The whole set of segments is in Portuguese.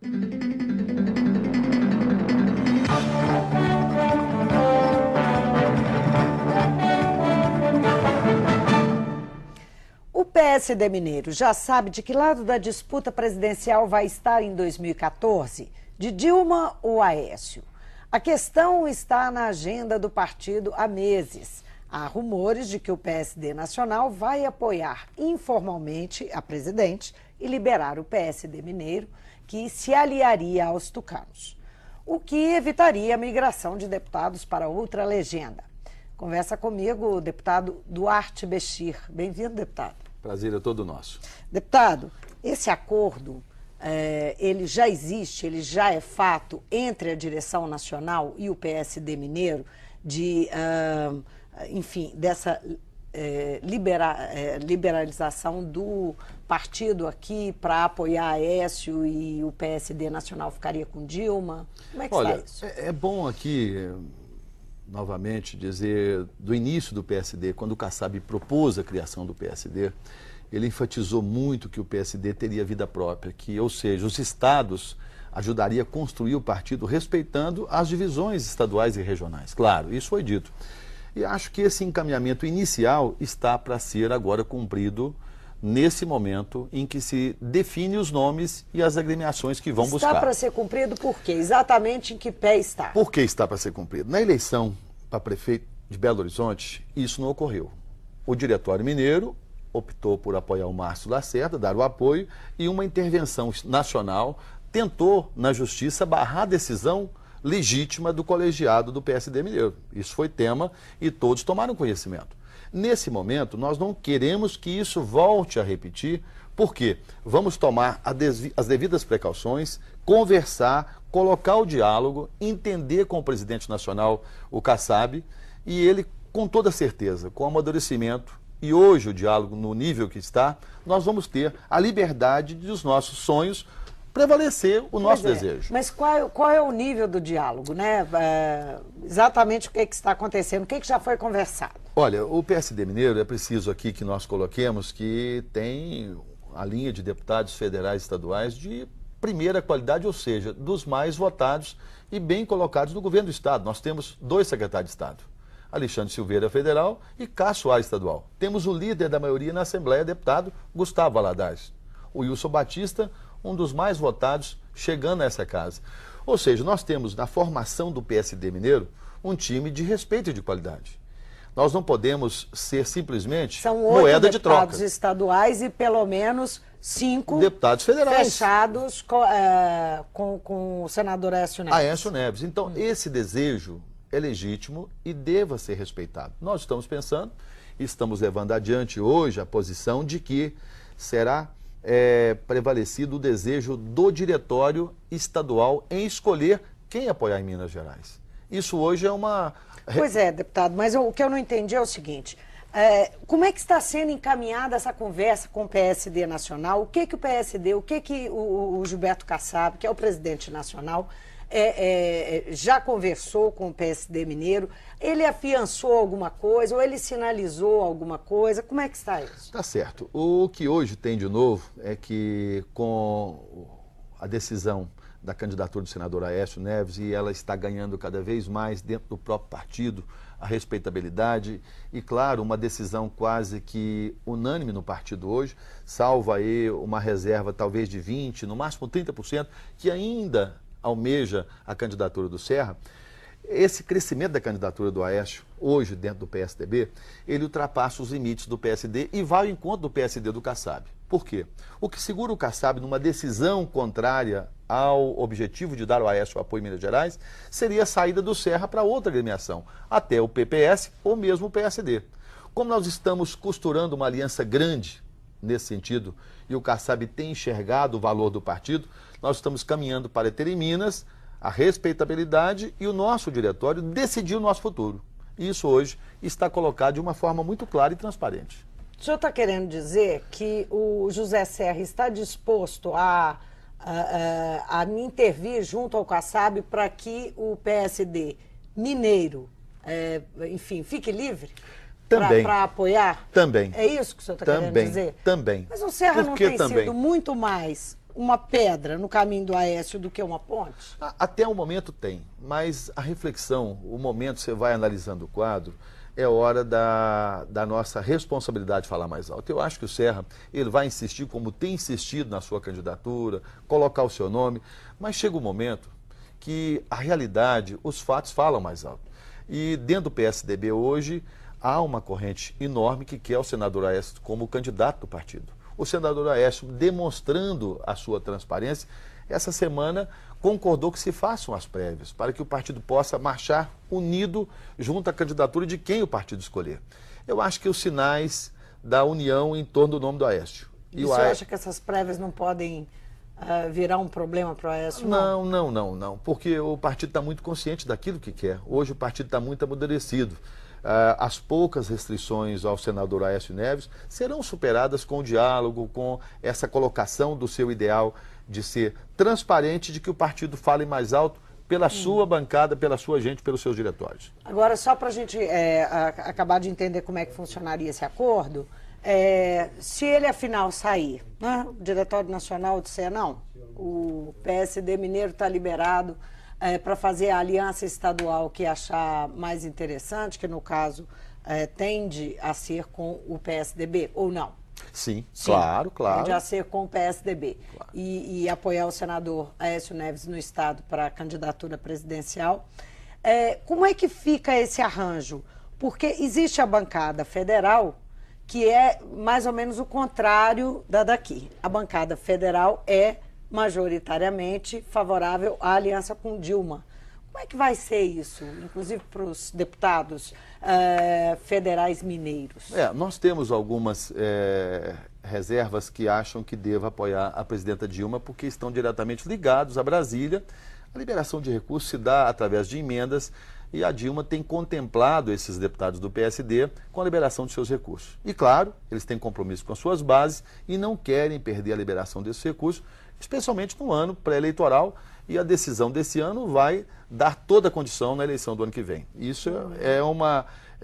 O PSD mineiro já sabe de que lado da disputa presidencial vai estar em 2014? De Dilma ou Aécio? A questão está na agenda do partido há meses. Há rumores de que o PSD nacional vai apoiar informalmente a presidente e liberar o PSD mineiro, que se aliaria aos tucanos, o que evitaria a migração de deputados para outra legenda. Conversa comigo o deputado Duarte Bechir. Bem-vindo, deputado. Prazer é todo nosso. Deputado, esse acordo, ele já existe, ele já é fato entre a direção nacional e o PSD mineiro enfim, dessa liberalização do partido aqui para apoiar Aécio e o PSD nacional ficaria com Dilma? Como é que está isso? É bom aqui, novamente, dizer do início do PSD, quando o Kassab propôs a criação do PSD, ele enfatizou muito que o PSD teria vida própria, ou seja, os estados ajudariam a construir o partido respeitando as divisões estaduais e regionais. Claro, isso foi dito. E acho que esse encaminhamento inicial está para ser agora cumprido nesse momento em que se define os nomes e as agremiações que vão buscar. Está para ser cumprido por quê? Exatamente em que pé está? Por que está para ser cumprido? Na eleição para prefeito de Belo Horizonte, isso não ocorreu. O Diretório Mineiro optou por apoiar o Márcio Lacerda, dar o apoio, e uma intervenção nacional tentou, na justiça, barrar a decisão legítima do colegiado do PSD mineiro. Isso foi tema e todos tomaram conhecimento. Nesse momento, nós não queremos que isso volte a repetir, porque vamos tomar as devidas precauções, conversar, colocar o diálogo, entender com o presidente nacional, o Kassab, e ele, com toda certeza, com amadurecimento, e hoje o diálogo no nível que está, nós vamos ter a liberdade dos nossos sonhos prevalecer o nosso desejo. Mas qual é o nível do diálogo, né? Exatamente o que está acontecendo, o que já foi conversado? Olha, o PSD mineiro, é preciso aqui que nós coloquemos que tem a linha de deputados federais e estaduais de primeira qualidade, ou seja, dos mais votados e bem colocados no governo do estado. Nós temos 2 secretários de estado, Alexandre Silveira, federal, e Cássio Aires, estadual. Temos o líder da maioria na Assembleia, deputado Gustavo Valadares. O Wilson Batista, um dos mais votados, chegando a essa casa. Ou seja, nós temos na formação do PSD mineiro um time de respeito e de qualidade. Nós não podemos ser simplesmente moeda de troca. São 8 deputados estaduais e pelo menos 5 deputados federais fechados com o senador Aécio Neves. Aécio Neves. Então, esse desejo é legítimo e deva ser respeitado. Nós estamos pensando, estamos levando adiante hoje a posição de que será prevalecido o desejo do diretório estadual em escolher quem apoiar em Minas Gerais. Isso hoje é uma... Pois é, deputado, mas o que eu não entendi é o seguinte, como é que está sendo encaminhada essa conversa com o PSD nacional? O que o PSD, o que o Gilberto Kassab, que é o presidente nacional, já conversou com o PSD mineiro? Ele afiançou alguma coisa ou ele sinalizou alguma coisa? Como é que está isso? Está certo. O que hoje tem de novo é que com a decisão da candidatura do senador Aécio Neves, e ela está ganhando cada vez mais dentro do próprio partido a respeitabilidade e, claro, uma decisão quase que unânime no partido hoje, salvo aí uma reserva talvez de 20%, no máximo 30%, que ainda almeja a candidatura do Serra. Esse crescimento da candidatura do Aécio, hoje dentro do PSDB, ele ultrapassa os limites do PSD e vai ao encontro do PSD do Kassab. Por quê? O que segura o Kassab numa decisão contrária ao objetivo de dar ao Aécio o apoio em Minas Gerais seria a saída do Serra para outra agremiação, até o PPS ou mesmo o PSD. Como nós estamos costurando uma aliança grande nesse sentido e o Kassab tem enxergado o valor do partido, nós estamos caminhando para ter em Minas a respeitabilidade e o nosso diretório decidir o nosso futuro. E isso hoje está colocado de uma forma muito clara e transparente. O senhor está querendo dizer que o José Serra está disposto a intervir junto ao Kassab para que o PSD mineiro, enfim, fique livre? Para apoiar? Também. É isso que o senhor está querendo dizer? Também. Mas o Serra não tem sido muito mais uma pedra no caminho do Aécio do que uma ponte? Até o momento tem, mas a reflexão, o momento você vai analisando o quadro, é hora da nossa responsabilidade de falar mais alto. Eu acho que o Serra, ele vai insistir, como tem insistido na sua candidatura, colocar o seu nome, mas chega um momento que a realidade, os fatos falam mais alto. E dentro do PSDB hoje, há uma corrente enorme que quer o senador Aécio como candidato do partido. O senador Aécio, demonstrando a sua transparência, essa semana concordou que se façam as prévias, para que o partido possa marchar unido junto à candidatura de quem o partido escolher. Eu acho que os sinais da união em torno do nome do Aécio. E você acha que essas prévias não podem virar um problema para o Aécio? Não, porque o partido está muito consciente daquilo que quer. Hoje o partido está muito amadurecido. As poucas restrições ao senador Aécio Neves serão superadas com o diálogo, com essa colocação do seu ideal de ser transparente, de que o partido fale mais alto pela sua bancada, pela sua gente, pelos seus diretórios. Agora, só para a gente acabar de entender como é que funcionaria esse acordo, se ele afinal sair, né, o Diretório Nacional disser não, o PSD mineiro está liberado para fazer a aliança estadual que achar mais interessante, que no caso tende a ser com o PSDB, ou não? Sim, claro. Tende a ser com o PSDB. Claro. E apoiar o senador Aécio Neves no estado para a candidatura presidencial. Como é que fica esse arranjo? Porque existe a bancada federal, que é mais ou menos o contrário da daqui. A bancada federal é majoritariamente favorável à aliança com Dilma. Como é que vai ser isso, inclusive para os deputados federais mineiros? Nós temos algumas reservas que acham que deva apoiar a presidenta Dilma porque estão diretamente ligados a Brasília. A liberação de recursos se dá através de emendas e a Dilma tem contemplado esses deputados do PSD com a liberação de seus recursos. E claro, eles têm compromisso com as suas bases e não querem perder a liberação desses recursos, especialmente no ano pré-eleitoral, e a decisão desse ano vai dar toda a condição na eleição do ano que vem. Isso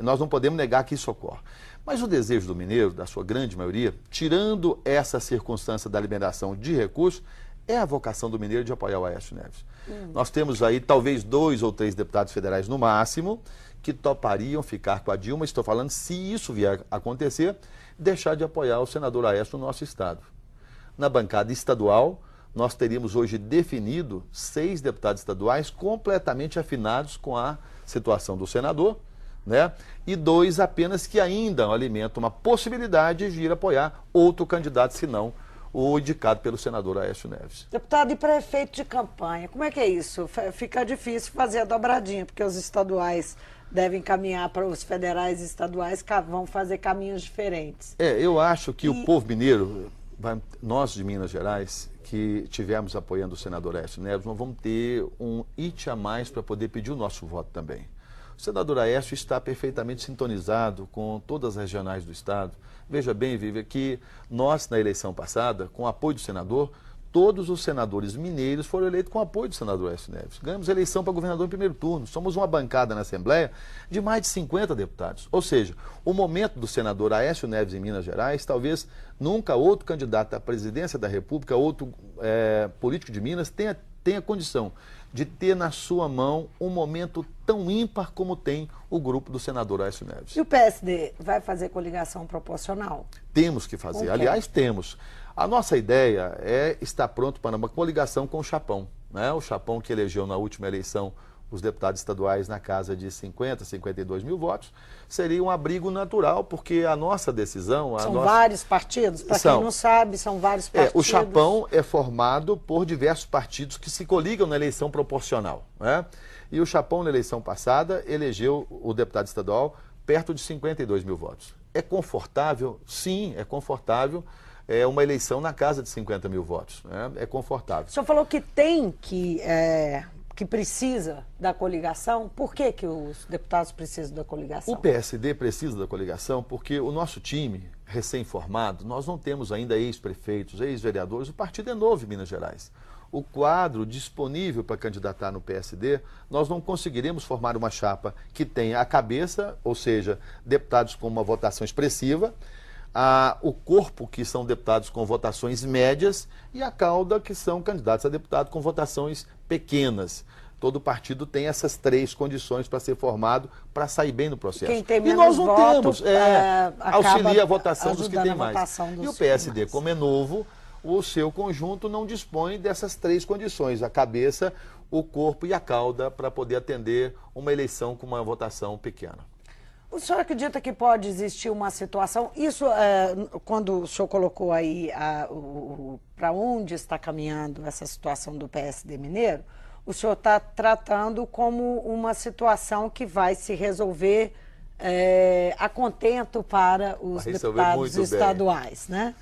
nós não podemos negar que isso ocorre. Mas o desejo do mineiro, da sua grande maioria, tirando essa circunstância da liberação de recursos, é a vocação do mineiro de apoiar o Aécio Neves. Nós temos aí talvez 2 ou 3 deputados federais no máximo que topariam ficar com a Dilma, estou falando, se isso vier a acontecer, deixar de apoiar o senador Aécio no nosso estado. Na bancada estadual, nós teríamos hoje definido 6 deputados estaduais completamente afinados com a situação do senador, né? E 2 apenas que ainda alimentam uma possibilidade de vir apoiar outro candidato, senão o indicado pelo senador Aécio Neves. Deputado, e prefeito de campanha, como é que é isso? Fica difícil fazer a dobradinha, porque os estaduais devem caminhar para os federais e estaduais vão fazer caminhos diferentes. Eu acho que o povo mineiro, nós de Minas Gerais, que tivemos apoiando o senador Aécio Neves, nós vamos ter um it a mais para poder pedir o nosso voto também. O senador Aécio está perfeitamente sintonizado com todas as regionais do estado. Veja bem, Vivian, que nós, na eleição passada, com o apoio do senador, todos os senadores mineiros foram eleitos com o apoio do senador Aécio Neves. Ganhamos eleição para governador em primeiro turno. Somos uma bancada na Assembleia de mais de 50 deputados. Ou seja, o momento do senador Aécio Neves em Minas Gerais, talvez nunca outro candidato à presidência da República, outro político de Minas, tenha condição de ter na sua mão um momento tão ímpar como tem o grupo do senador Aécio Neves. E o PSD vai fazer coligação proporcional? Temos que fazer. Aliás, temos. A nossa ideia é estar pronto para uma coligação com o Chapão, né? O Chapão que elegeu na última eleição os deputados estaduais na casa de 50, 52 mil votos, seria um abrigo natural, porque a nossa decisão... São vários partidos? Para quem não sabe, são vários partidos. O Chapão é formado por diversos partidos que se coligam na eleição proporcional, né? E o Chapão, na eleição passada, elegeu o deputado estadual perto de 52 mil votos. É confortável? Sim, é confortável. É uma eleição na casa de 50 mil votos, né? É confortável. O senhor falou que que precisa da coligação. Por que os deputados precisam da coligação? O PSD precisa da coligação porque o nosso time, recém-formado, nós não temos ainda ex-prefeitos, ex-vereadores, o partido é novo em Minas Gerais. O quadro disponível para candidatar no PSD, nós não conseguiremos formar uma chapa que tenha a cabeça, ou seja, deputados com uma votação expressiva, o corpo, que são deputados com votações médias, e a cauda, que são candidatos a deputado com votações pequenas. Todo partido tem essas 3 condições para ser formado, para sair bem no processo. Quem tem e menos nós não voto, temos, auxilia a votação dos que têm mais. E o PSD, mais. como é novo, o seu conjunto não dispõe dessas 3 condições, a cabeça, o corpo e a cauda, para poder atender uma eleição com uma votação pequena. O senhor acredita que pode existir uma situação, isso quando o senhor colocou aí para onde está caminhando essa situação do PSD mineiro, o senhor está tratando como uma situação que vai se resolver a contento para os deputados estaduais, né?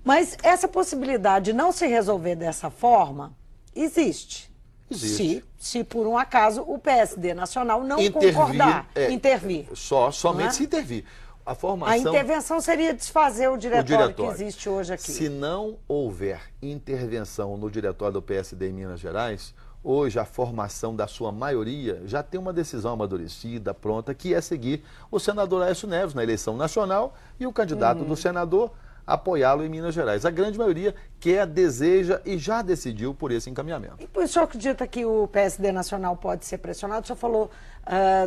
Mas essa possibilidade de não se resolver dessa forma existe. Existe. Se por um acaso o PSD nacional não concordar, intervir. Somente se intervir. A formação... A intervenção seria desfazer o diretório que existe hoje aqui. Se não houver intervenção no diretório do PSD em Minas Gerais, hoje a formação da sua maioria já tem uma decisão amadurecida, pronta, que é seguir o senador Aécio Neves na eleição nacional e o candidato do senador apoiá-lo em Minas Gerais. A grande maioria quer, deseja e já decidiu por esse encaminhamento. E o senhor acredita que o PSD nacional pode ser pressionado? O senhor falou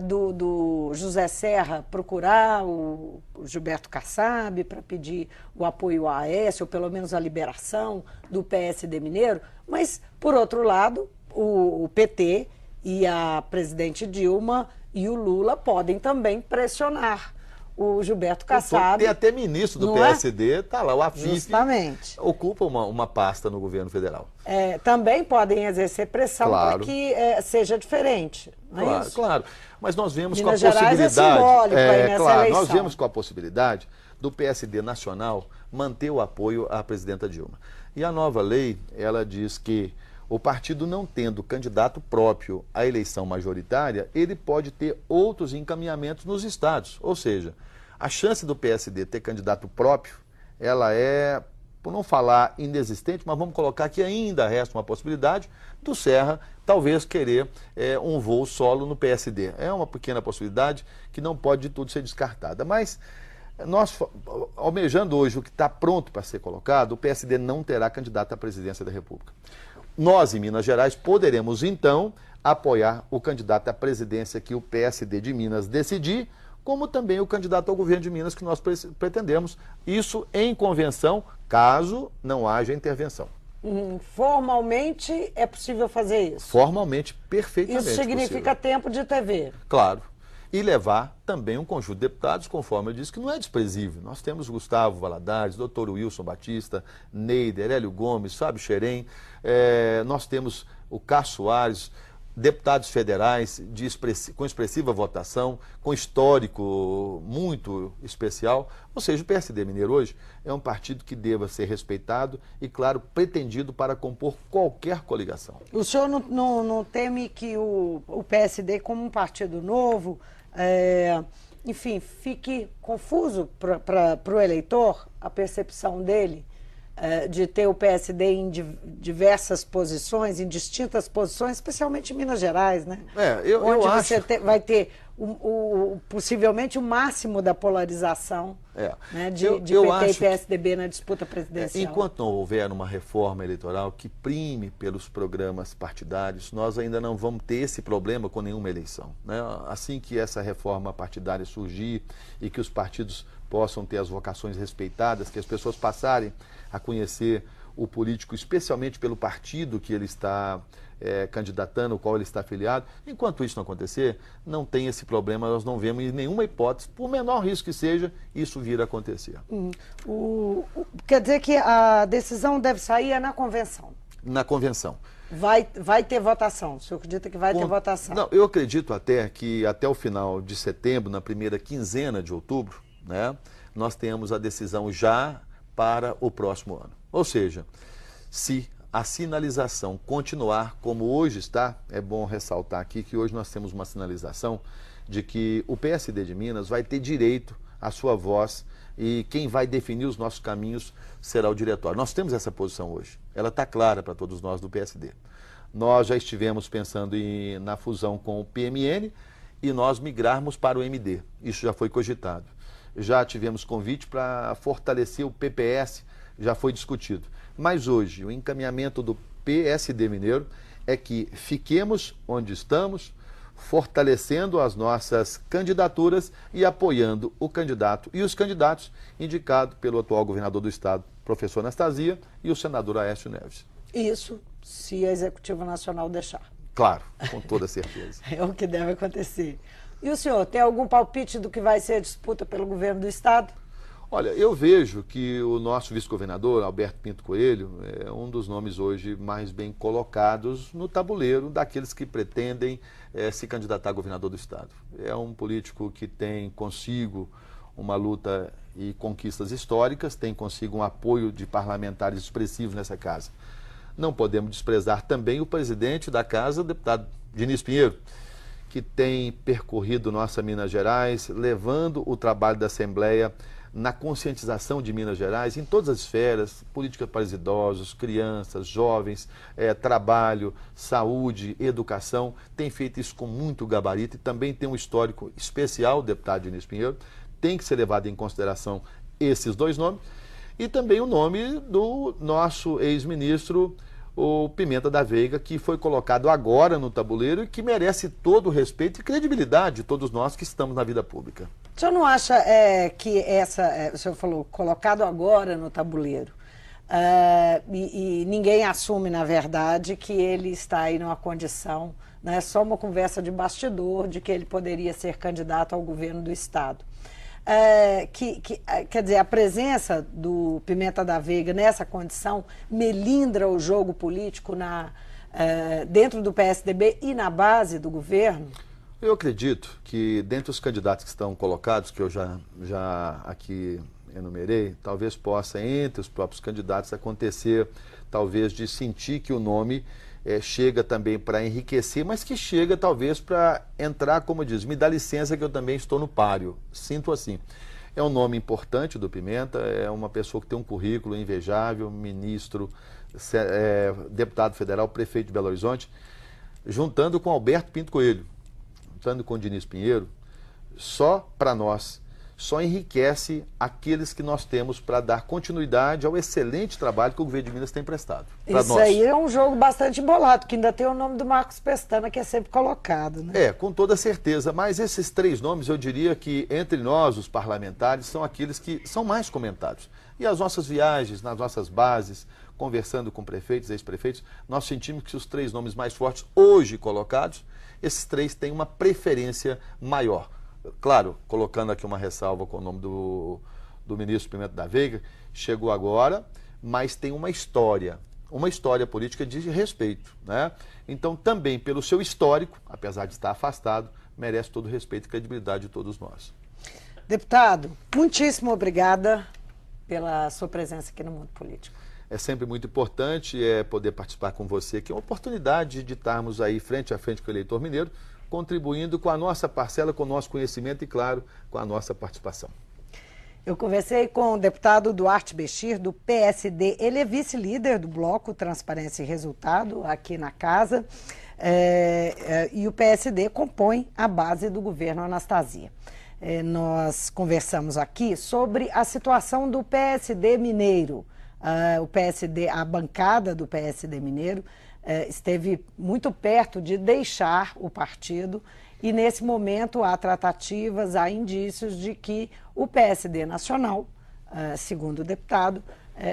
do José Serra procurar o Gilberto Kassab para pedir o apoio ao Aécio, ou pelo menos a liberação do PSD mineiro, mas, por outro lado, o PT e a presidente Dilma e o Lula podem também pressionar o Gilberto Kassab. Tem até ministro do PSD, está lá, o Afif, justamente, ocupa uma pasta no governo federal. Também podem exercer pressão para que seja diferente, não claro, é isso? Claro, mas nós vemos Minas com a possibilidade... Gerais é simbólico aí nessa eleição. Nós vemos com a possibilidade do PSD nacional manter o apoio à presidenta Dilma. E a nova lei, ela diz que o partido não tendo candidato próprio à eleição majoritária, ele pode ter outros encaminhamentos nos estados. Ou seja, a chance do PSD ter candidato próprio, ela é, por não falar inexistente, mas vamos colocar que ainda resta uma possibilidade do Serra talvez querer um voo solo no PSD. É uma pequena possibilidade que não pode de tudo ser descartada. Mas nós, almejando hoje o que está pronto para ser colocado, o PSD não terá candidato à presidência da República. Nós, em Minas Gerais, poderemos, então, apoiar o candidato à presidência que o PSD de Minas decidir, como também o candidato ao governo de Minas que nós pretendemos. Isso em convenção, caso não haja intervenção. Formalmente é possível fazer isso? Formalmente, perfeitamente isso significa possível. Tempo de TV? Claro. E levar também um conjunto de deputados, conforme eu disse, que não é desprezível. Nós temos Gustavo Valadares, Dr. Wilson Batista, Neider, Hélio Gomes, Fábio Xerém, nós temos o Cássio Soares, deputados federais com expressiva votação, com histórico muito especial. Ou seja, o PSD mineiro hoje é um partido que deva ser respeitado e, claro, pretendido para compor qualquer coligação. O senhor não teme que o PSD, como um partido novo, enfim, fique confuso para o eleitor, a percepção dele de ter o PSD em diversas posições, em distintas posições, especialmente em Minas Gerais, né? Onde você vai ter possivelmente o máximo da polarização né, de PT e PSDB na disputa presidencial. Enquanto não houver uma reforma eleitoral que prime pelos programas partidários, nós ainda não vamos ter esse problema com nenhuma eleição, né? Assim que essa reforma partidária surgir e que os partidos possam ter as vocações respeitadas, que as pessoas passarem a conhecer o político, especialmente pelo partido que ele está candidatando, ao qual ele está afiliado. Enquanto isso não acontecer, não tem esse problema, nós não vemos em nenhuma hipótese, por menor risco que seja, isso vir a acontecer. Quer dizer que a decisão deve sair na convenção? Na convenção. Vai ter votação? O senhor acredita que vai ter votação? Não, eu acredito até que até o final de setembro, na primeira quinzena de outubro, né, nós tenhamos a decisão já para o próximo ano. Ou seja, se a sinalização continuar como hoje está, é bom ressaltar aqui que hoje nós temos uma sinalização de que o PSD de Minas vai ter direito à sua voz e quem vai definir os nossos caminhos será o diretório. Nós temos essa posição hoje, ela está clara para todos nós do PSD. Nós já estivemos pensando na fusão com o PMN e nós migrarmos para o MD, isso já foi cogitado. já tivemos convite para fortalecer o PPS, já foi discutido. Mas hoje, o encaminhamento do PSD Mineiro é que fiquemos onde estamos, fortalecendo as nossas candidaturas e apoiando o candidato e os candidatos indicados pelo atual governador do estado, professor Anastasia, e o senador Aécio Neves. Isso, se a Executiva Nacional deixar. Claro, com toda certeza. É o que deve acontecer. E o senhor, tem algum palpite do que vai ser a disputa pelo governo do estado? Olha, eu vejo que o nosso vice-governador, Alberto Pinto Coelho, é um dos nomes hoje mais bem colocados no tabuleiro daqueles que pretendem se candidatar a governador do estado. É um político que tem consigo uma luta e conquistas históricas, tem consigo um apoio de parlamentares expressivos nessa casa. Não podemos desprezar também o presidente da casa, o deputado Diniz Pinheiro, que tem percorrido nossa Minas Gerais, levando o trabalho da Assembleia na conscientização de Minas Gerais, em todas as esferas, política para os idosos, crianças, jovens, trabalho, saúde, educação, tem feito isso com muito gabarito e também tem um histórico especial, o deputado Diniz Pinheiro, tem que ser levado em consideração esses dois nomes, e também o nome do nosso ex-ministro, o Pimenta da Veiga, que foi colocado agora no tabuleiro e que merece todo o respeito e credibilidade de todos nós que estamos na vida pública. O senhor não acha que o senhor falou, colocado agora no tabuleiro, e ninguém assume, na verdade, que ele está aí numa condição, não é só uma conversa de bastidor, de que ele poderia ser candidato ao governo do estado. Quer dizer, a presença do Pimenta da Veiga nessa condição melindra o jogo político dentro do PSDB e na base do governo? Eu acredito que, dentre os candidatos que estão colocados, que eu já aqui enumerei, talvez possa, entre os próprios candidatos, acontecer, talvez, de sentir que o nome chega também para enriquecer, mas que chega, talvez, para entrar, como diz, me dá licença que eu também estou no páreo. Sinto assim. É um nome importante do Pimenta, é uma pessoa que tem um currículo invejável, ministro, deputado federal, prefeito de Belo Horizonte, juntando com Alberto Pinto Coelho, juntando com o Diniz Pinheiro, só para nós, só enriquece aqueles que nós temos para dar continuidade ao excelente trabalho que o governo de Minas tem prestado. Isso aí é um jogo bastante embolado, que ainda tem o nome do Marcos Pestana, que é sempre colocado, né? Com toda certeza, mas esses três nomes, eu diria que entre nós, os parlamentares, são aqueles que são mais comentados. E as nossas viagens, nas nossas bases, conversando com prefeitos, ex-prefeitos, nós sentimos que os três nomes mais fortes hoje colocados, esses três têm uma preferência maior. Claro, colocando aqui uma ressalva com o nome do ministro Pimenta da Veiga, chegou agora, mas tem uma história política de respeito, né? Então, também pelo seu histórico, apesar de estar afastado, merece todo o respeito e credibilidade de todos nós. Deputado, muitíssimo obrigada pela sua presença aqui no Mundo Político. É sempre muito importante poder participar com você, que é uma oportunidade de estarmos aí frente a frente com o eleitor mineiro, contribuindo com a nossa parcela, com o nosso conhecimento e, claro, com a nossa participação. Eu conversei com o deputado Duarte Bechir, do PSD. Ele é vice-líder do Bloco Transparência e Resultado aqui na casa. E o PSD compõe a base do governo Anastasia. Nós conversamos aqui sobre a situação do PSD mineiro. A bancada do PSD mineiro esteve muito perto de deixar o partido e, nesse momento, há tratativas, há indícios de que o PSD nacional, segundo o deputado,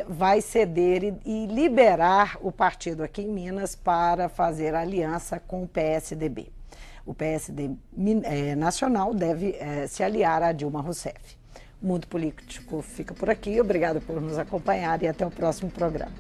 vai ceder e liberar o partido aqui em Minas para fazer aliança com o PSDB. O PSD nacional deve se aliar a Dilma Rousseff. O Mundo Político fica por aqui. Obrigada por nos acompanhar e até o próximo programa.